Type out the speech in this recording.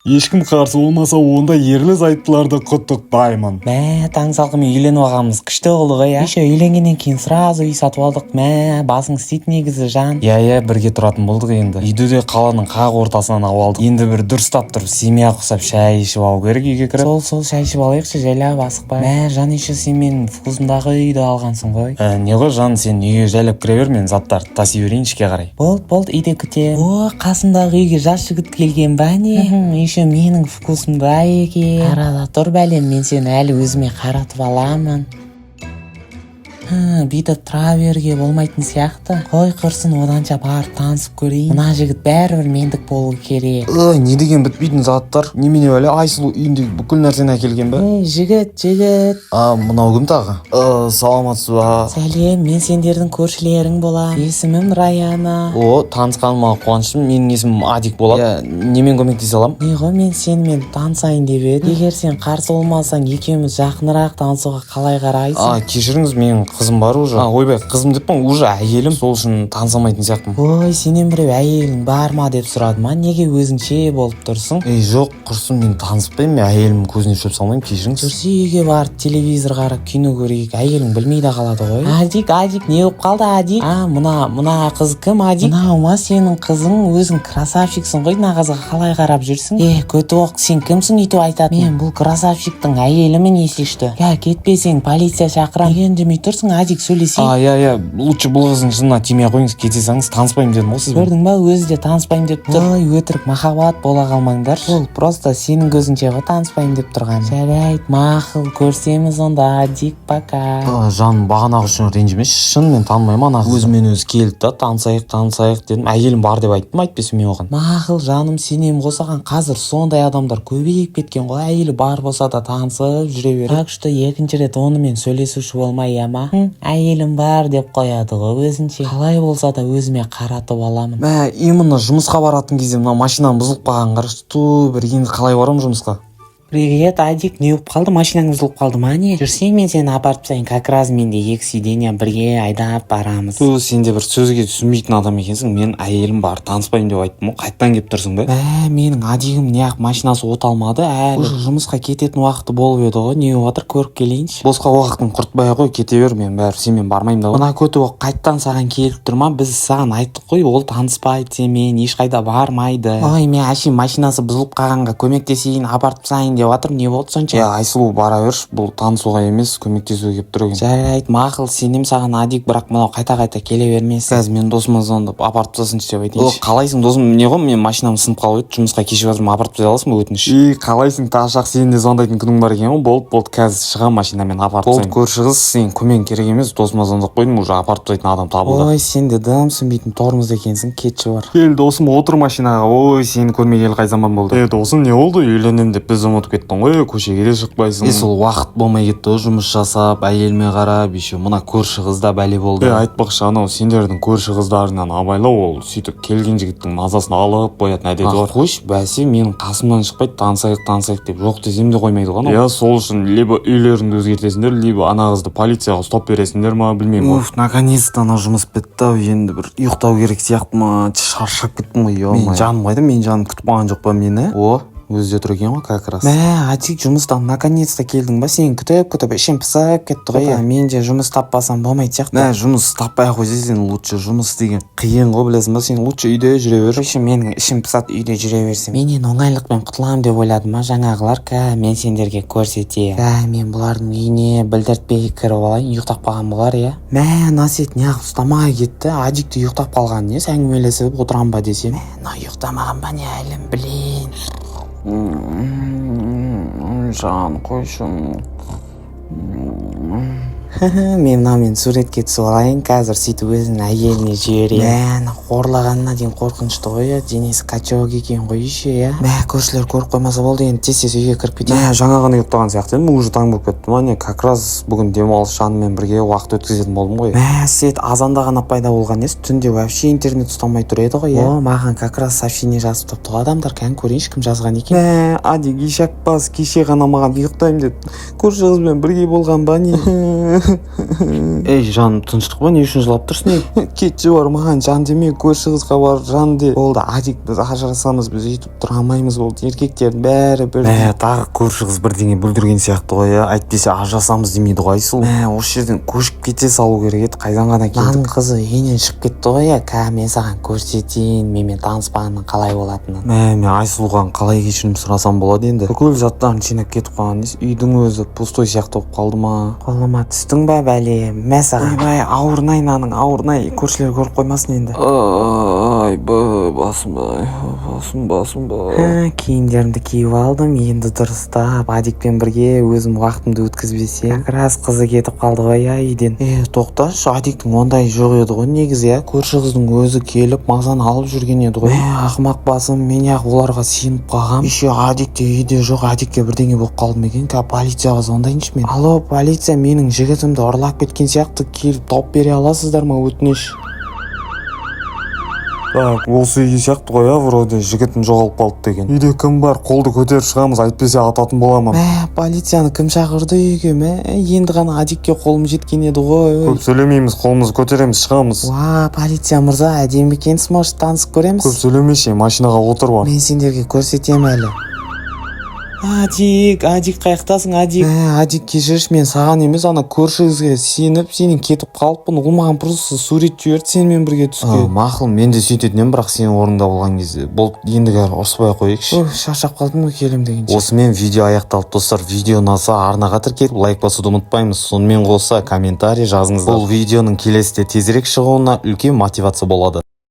Ешкім қарсы болмаса онда ерлі зайыптыларды құттықтаймын. Мә, таң салқын үйленіп алғанбыз күшті болды ғой, иә. Еще үйленгеннен кейін сразу үй сатып алдық. Мә, басың істейді негізі, жан. Иә, бірге тұратын болдық енді. Үйді де қаланың қақ ортасынан алып алдық. Енді бір дұрыстап тұрып семья құсап шай ішіп алу керек үйге кіріп. Сол шай ішіп алайықшы, жайлап асықпай. Мә, жан, еще сен менің вкусымдағы үйді алғансың ғой. Не ғой жан, сен үйге жайлап кіре бер, мен заттарды таси берейін ішке қарай. Болды, үйде күте. О, қасымдағы үйге жас жігіт келген ба не? Еще менің вкусымда екен. Қарада тұр бәлем, мен сені әлі өзіме қаратып аламын. Бүйтіп тұра беруге болмайтын сияқты. Қой құрсын, оданша барып танысып көрейін. Мына жігіт бәрібір мендік болу керек. Не деген бітпейтін заттар? Немене әлі Айсұлу үйіндегі бүкіл нәрсені әкелген ба? Жігіт. Мынау кім тағы? Саламатсыз ба? Сәлем, мен сендердің көршілерің болам. Есімім Раяна. Танысқаныма қуаныштымын. Менің есімім Адик болады. Немен көмектесе аламын? Не ғой, мен сенімен танысайын деп едім. Егер сен қарсы болмасаң, екеуміз жақынырақ танысуға қалай қарайсың? Кешіріңіз, менің қызым бар уже. Ойбай, қызым деппін, уже әйелім, сол үшін танысамайтын сияқтымын. Ой, сенен біреу әйелің бар ма деп сұрады ма? Неге өзіңше болып тұрсың? Жоқ, құрсын, мен таныспаймын, мен әйелім көзіне шөп салмаймын, кешіріңіз. Жүрсе үйге барып телевизор қарап кино көрейік, әйелің білмей де қалады ғой. Адик, не болып қалды, Адик? Мына қыз кім, Адик? Мынау ма сенің қызың? Өзің красавчиксың ғой, мына қызға қалай қарап жүрсің? Көтоқ, сен кімсің үйтіп айтатын? Мен бұл красавчиктің әйелімін, есешті. Кетпесең полиция шақырам. Неге үндемей тұрсың, Адик, сөйлесейік. Лучше бұл қыздың жынына тимей қойыңыз, кете салыңыз, таныспаймын дедім ғой сіз. Көрдің ба, өзі де таныспаймын деп тұр. Ой, өтірік махаббат бола қалмаңдар. Ол просто сенің көзіңше ғой таныспаймын деп тұрған. Жарайды, мақұл, көрсеміз онда, Адик, пока. Жан, бағанағы үшін ренжімеші, шын мен танымаймын ана қыз. Өзімен өзі келді да, танысайық дедім. Әйелім бар деп айттым, айтпесім мен оған. Мақұл, жаным, сенем қосаған. Қазір сондай адамдар көбейіп кеткен ғой. Әйелі бар болса да танысып жүре береді. Так что екінші рет онымен сөйлесуші болмай, ама. Әйелім бар деп қояды ғой өзінше. Қалай болса да өзіме қаратып аламын. Именно жұмысқа баратын кезде мына машинам бұзылып қалған қарашты. Енді қалай барам жұмысқа? Привет, Адик, не болып қалды? Машинаң бұзылып қалды ма не? Жүрсең, мен сені апарып тастайын, как раз менде екі сиденья бірге айдап барамыз. Сен де бір сөзге түсінбейтін адам екенсің. Мен әйелім бар, таныспаймын деп айттым ғой. Қайттан келіп тұрсың ба? Менің Адигім неғып машинасы от алмады, әлі жұмысқа кететін уақыты болып еді ғой. Не отыр, көріп келейінші. Босқа уақытын құртпай ақ қой, кете бер, мен бәрі сенмен бармаймын да. Мына Көтоқ қайттан саған келіп тұр ма? Біз саған айттық қой, ол таныспайды сенімен, ешқайда бармайды. Ой, мен әшейін машинасы бұзылып қалғанға көмектесейін, апарып тастайын деп жатырмын. Не болды сонша? Айсұлу, бара берші, бұл танысуға емес, көмектесуге келіп тұр екен. Жарайды, мақұл, сенем саған, Адик, бірақ мынау қайта келе бермес. Қазір мен досыма звондап апарып тастасыншы деп айтайыншы. Қалайсың досым? Не ғой, мен машинам сынып қалып еді, жұмысқа кешігіп жатырмын, апарып тастай аласың ба, өтініш? Қалайсың, ташақ, сен де звондайтын күнің бар екен ғой. Болды, қазір шығам машинамен апарып тастайын. Көрші қыз, сен көмең керек емес, досыма звондап қойдым, уже апарып тастайтын адам табылды. Ой, сен де дымсың, бүйтін тормоз екенсің, кетші бар. Кел досым, отыр машинаға. Ой, сені көрмегелі қай заман болды. Досым, не болды? Үйленем деп біз ұмытып кеттің ғой, көшеге де шықпайсың. Сол уақыт болмай кетті, жұмыс жасап, әйеліме қарап, еще мына көрші қызда бәле болды. Айтпақшы, анау сендердің көрші қыздарынан абайлау, ол сөйтіп келген жігіттің мазасын алып қоятын әдеті бар. Қойшы, бәсе менің қасымнан шықпайды, танысайық деп жоқ десем де қоймайды ғой. Сол үшін либо үйлеріңді өзгертесіңдер, либо ана қызды полицияға ұстап бересіңдер ма, білмеймін. Наконец-то ана жұмыс бітті, енді бір ұйықтау керек сияқты ма, шаршап кеттім ғой. Мен жаным қайда, мен жаным күтіп қалған жоқ па мені? Өзі де тұр екен ғой, как раз. Адик, жұмыстан наконец-то келдің ба? Сен күтіп, ішім пысып кетті ғой. Мен де жұмыс таппасам болмайды сияқты. Жұмыс таппай ақ қойса, сен лучше жұмыс деген қиын ғой, білесің ба? Сен лучше үйде жүре бер. Менің ішім пысады, үйде жүре берсем. Менен оңайлықпен құтыламын деп ойладым ма? Жаңағылар, мен сендерге көрсетейін. Мен бұлардың үйіне білдіртпей кіріп алайын, ұйықтап қалған болар, иә? Насет неғып ұстамай кетті. Адикті ұйықтап қалған не? Әңгімелесіп отырам ба десем. Ұйықтамаған ба не әлім, білейін. Жан, қойшым. Мен мынамен суретке түсіп алайын, қазір сөйтіп өзінің әйеліне жіберейін. Қорлағанына дейін қорқынышты ғой, денесі качок екен ғой еще, иә. Көршілер көріп қоймаса болды, енді тез үйге кіріп кетейін. Жаңа ғана ұйықтаған сияқты едім, уже таң болып кетті ма, как раз бүгін демалыс жанымен бірге уақыт өткізетін болдым ғой. Сет азанда ғана пайда болған ес, түнде вообще интернет ұстамай тұр еді ғой, иә. Маған как раз сообщение жазып тұрды, адамдар кән көрейінші кім жазған екен. Адик, ешак бас, кеше ғана маған ұйықтаймын деп көрші қызбен бірге болған ба не? ей жаным, тыныштық па, не үшін жылап тұрсың? Кетші бар, маған жан деме, көрші қызға бар жан де. Болды, Адик, біз ажырасамыз, біз өйтіп тұра алмаймыз. Болды, еркектердің бәрі бір. Тағы көрші қыз бірдеңе бүлдірген сияқты ғой, әйтпесе ажырасамыз демейді ғой Айсұлу. Осы жерден көшіп кете салу керек еді, қайдан ғана келдік. Мынаның қызы үйінен шығып кетті ғой, мен саған көрсетейін менімен таныспағанның қалай болатынын. Мен Айсұлуған қалай кешірім сұрасам болады енді? Бүкіл заттарын жинап кетіп қалған, үйдің өзі пустой сияқты болып қалды ма? Қолыма түстің ба бәле, мә саған. Ойбай, ауырнай наның, ауырнай, көршілер көріп қоймасын енді. Айбай, басым бай. Киімдерімді киіп алдым, енді дұрыстап Адикпен бірге өзім уақытымды өткізбесем. Как раз қызы кетіп қалды ғой үйден. Тоқташы, Адиктің ондай жоқ еді ғой негізі, көрші қыздың өзі келіп мазаны алып жүрген еді ғой. Ақымақ басым, мен оларға сеніп қалғам. Еще Адик те үйде жоқ, Адикке бірдеңе болып қалды ма екен? Полицияға звондайыншы мен. Алло, полиция, менің жігітімді ұрлап кеткен сияқты, келіп тауып бере аласыздар ма, өтініш? Так, осы үй сияқты ғой, вроде жігітім жоғалып қалды деген. Үйде кім бар? Қолды көтеріп шығамыз, әйтпесе ататын боламын. Полицияны кім шақырды үйге? Енді ғана Адикке қолым жеткен еді ғой. Көп сөйлемейміз, қолымызды көтереміз, шығамыз. Полиция мырза, әдемі екенсіз, может танысып көреміз? Көп сөйлемеші, машинаға отыр бар. Мен сендерге көрсетем әлі. Адик қаяқтасың, Адик? Адик, кешірші, мен саған емес, ана көрші қызге сеніп, сенен кетіп қалыппын. Ол маған просто сурет жіберді сенімен бірге түске. Мақұл, мен де сөйтетін едім, бірақ сенің орныңда болған кезде. Болды, ендігі ұрыспай қойайықшы. Шаршап қалдым ғой келем дегенше. Осымен видео аяқталды, достар. Видео ұнаса арнаға тіркеліп лайк басуды ұмытпаймыз. Сонымен қоса комментарий жазыңыздар. Бұл видеоның келесіде тезірек шығуына үлкен мотивация болады.